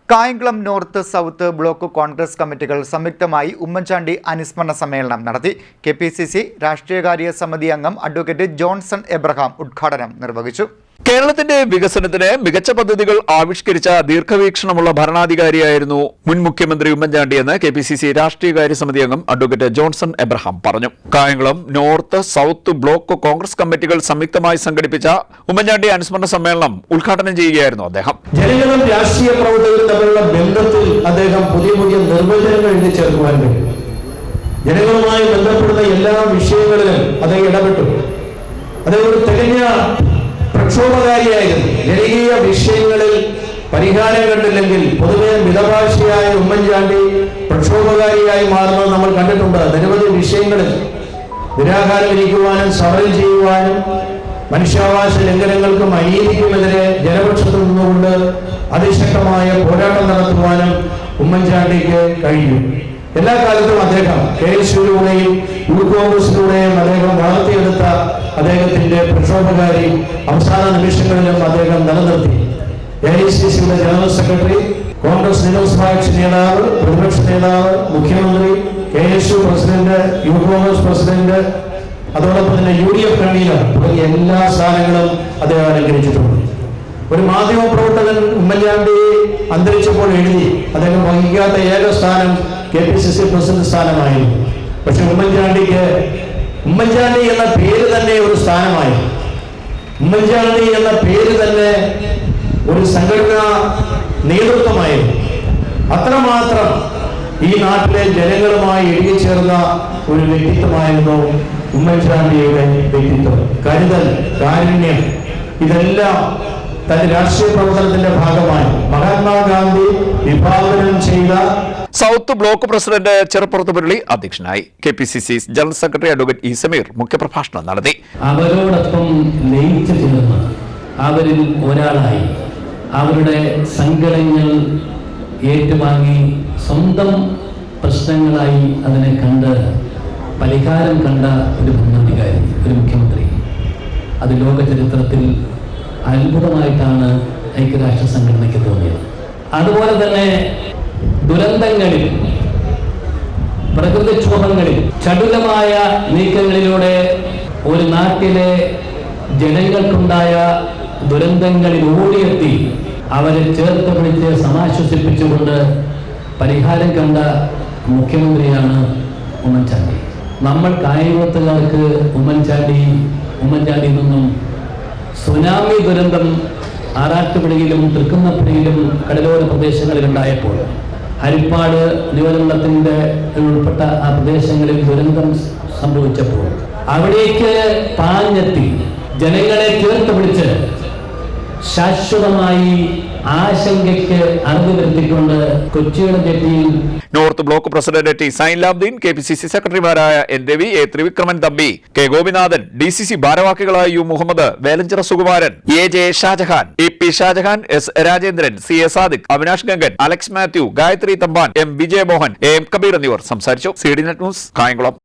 Kayamkulam north south block Congress കമ്മിറ്റികൾ സംയുക്തമായി ഉമ്മൻചാണ്ടി അനുസ്മരണ സമ്മേളനം നടത്തി. കെപിസിസി രാഷ്ട്രീയകാര്യ സമിതി അംഗം അഡ്വക്കേറ്റ് ജോൺസൺ എബ്രഹാം ഉദ്ഘാടനം നിർവഹിച്ചു. കേരളത്തിന്റെ വികസനത്തിന് മികച്ച പദ്ധതികൾ ആവിഷ്കരിച്ച ദീർഘവീക്ഷണമുള്ള ഭരണാധികാരിയായിരുന്നു മുൻ മുഖ്യമന്ത്രി ഉമ്മൻചാണ്ടിയെന്ന് കെപിസിസി രാഷ്ട്രീയകാര്യ സമിതി അംഗം അഡ്വക്കേറ്റ് ജോൺസൺ എബ്രഹാം പറഞ്ഞു. Kayamkulam north south block Congress കമ്മിറ്റികൾ സംയുക്തമായി സംഘടിപ്പിച്ച ഉമ്മൻചാണ്ടി അനുസ്മരണ സമ്മേളനം ഉദ്ഘാടനം ചെയ്യുകയായിരുന്നു അദ്ദേഹം. ജനങ്ങളും രാഷ്ട്രീയ പ്രവർത്തകരും തമ്മിലുള്ള ബന്ധത്തിൽ അദ്ദേഹം പുതിയ പുതിയ നിർവചനങ്ങൾ എഴുതി ചേർക്കുവാൻ കഴിയും. ജനങ്ങളുമായി ബന്ധപ്പെടുന്ന എല്ലാ വിഷയങ്ങളിലും അദ്ദേഹം ഇടപെട്ടു. അദ്ദേഹം ഒരു തികഞ്ഞ പ്രക്ഷോഭകാരിയായിരുന്നു. ജനകീയ വിഷയങ്ങളിൽ പരിഹാരം കണ്ടില്ലെങ്കിൽ പൊതുവെ മിതഭാഷയായ ഉമ്മൻചാണ്ടി പ്രക്ഷോഭകാരിയായി മാറുന്നത് നമ്മൾ കണ്ടിട്ടുണ്ട്. നിരവധി വിഷയങ്ങളിൽ നിരാഹാരം ഇരിക്കുവാനും സമരം ചെയ്യുവാനും മനുഷ്യാവകാശ ലംഘനങ്ങൾക്കും അനീതിക്കുമെതിരെ ജനപക്ഷത്തു നിന്നുകൊണ്ട് അതിശക്തമായ പോരാട്ടം നടത്തുവാനും ഉമ്മൻചാണ്ടിക്ക് കഴിഞ്ഞു. എല്ലാ കാലത്തും അദ്ദേഹം KSUവിലൂടെയും യൂത്ത് കോൺഗ്രസിലൂടെയും അദ്ദേഹം വളർത്തിയെടുത്ത അദ്ദേഹത്തിന്റെ പ്രക്ഷോഭകാരി അവസാന നിമിഷങ്ങളിലും അദ്ദേഹം നിലനിർത്തി. AICCയുടെ ജനറൽ സെക്രട്ടറി, കോൺഗ്രസ് നിയമസഭാ കക്ഷി നേതാവ്, പ്രതിപക്ഷ നേതാവ്, മുഖ്യമന്ത്രി, KSU president, youth Congress president, അതോടൊപ്പം തന്നെ UDF കൺവീനർ തുടങ്ങിയ എല്ലാ സ്ഥാനങ്ങളും അദ്ദേഹം അലങ്കരിച്ചിട്ടുണ്ട്. ഒരു മാധ്യമ പ്രവർത്തകൻ ഉമ്മൻചാണ്ടി അന്തരിച്ചപ്പോൾ എഴുതി അദ്ദേഹം വഹിക്കാത്ത ഏക സ്ഥാനം KPCC പ്രസിഡന്റ് സ്ഥാനമായിരുന്നു. പക്ഷെ ഉമ്മൻചാണ്ടി എന്ന പേര് തന്നെ ഒരു സ്ഥാനമായി. ഉമ്മൻചാണ്ടി എന്ന പേര് തന്നെ ഒരു സംഘടനാ നേതൃത്വമായിരുന്നു. അത്രമാത്രം ഈ നാട്ടിലെ ജനങ്ങളുമായി ഇഴുകിച്ചേർന്ന ഒരു വ്യക്തിത്വമായിരുന്നു ഉമ്മൻചാണ്ടിയുടെ വ്യക്തിത്വം. കരുതൽ, കാരുണ്യം, ഇതെല്ലാം തന്റെ രാഷ്ട്രീയ പ്രവർത്തനത്തിന്റെ ഭാഗമായി മഹാത്മാഗാന്ധി വിഭാവനം ചെയ്ത സൗത്ത് ബ്ലോക്ക് പ്രസിഡന്റ് ചെറുപ്പുറത്ത് മുരളി അധ്യക്ഷനായി. KPCC general secretary advocate Sameer മുഖ്യപ്രഭാഷണം നടത്തി. അവരോടൊപ്പം ലയിച്ചു ചേർന്ന് അവരിൽ ഒരാളായി അവരുടെ സങ്കടങ്ങൾ ഏറ്റുവാങ്ങി സ്വന്തം പ്രശ്നങ്ങളായി അതിനെ കണ്ട് പരിഹാരം കണ്ട ഒരു ഭരണാധികാരി, ഒരു മുഖ്യമന്ത്രി, അത് ലോക ചരിത്രത്തിൽ അത്ഭുതമായിട്ടാണ് ഐക്യരാഷ്ട്ര സംഘടനയ്ക്ക് തോന്നിയത്. അതുപോലെ തന്നെ ദുരന്തങ്ങളിൽ, പ്രകൃതിക്ഷോഭങ്ങളിൽ, ചടുലമായ നീക്കങ്ങളിലൂടെ ഒരു നാട്ടിലെ ജനങ്ങൾക്കുണ്ടായ ദുരന്തങ്ങളിൽ ഓടിയെത്തി അവരെ ചേർത്ത് പിടിച്ച് സമാശ്വസിപ്പിച്ചുകൊണ്ട് പരിഹാരം കണ്ട മുഖ്യമന്ത്രിയാണ് ഉമ്മൻചാണ്ടി. നമ്മൾ കായംകുളത്തുകാർക്ക് ഉമ്മൻചാണ്ടിയിൽ നിന്നും സുനാമി ദുരന്തം ആറാട്ടുപുഴയിലും തൃക്കുന്നപ്പുഴയിലും കടലോര പ്രദേശങ്ങളിലുണ്ടായപ്പോൾ ഹരിപ്പാട് ന്യൂനമണ്ഡലത്തിന്റെ ഉൾപ്പെട്ട ആ പ്രദേശങ്ങളിൽ ദുരന്തം സംഭവിച്ചപ്പോൾ അവിടേക്ക് പാഞ്ഞെത്തി ജനങ്ങളെ ചേർത്ത് പിടിച്ച് ശാശ്വതമായി ആശങ്കയ്ക്ക് അറിവ് വരുത്തിക്കൊണ്ട് കൊച്ചിയുടെ ജെട്ടിയിൽ north block president T Zainulabdeen, KPCC സെക്രട്ടറിമാരായ N Ravi, A Thrivikraman Thampi, K Gopinathan, DCC ഭാരവാഹികളായ U Muhammad, Velanchira Sukumaran, AJ Shajahan, EP Shajahan, S Rajendran, CA Sadiq, Avinash Gangan, Alex Mathew, Gayathri Thampan, M Vijayamohan, AM Kabeer എന്നിവർ സംസാരിച്ചു. CD net news, Kayamkulam.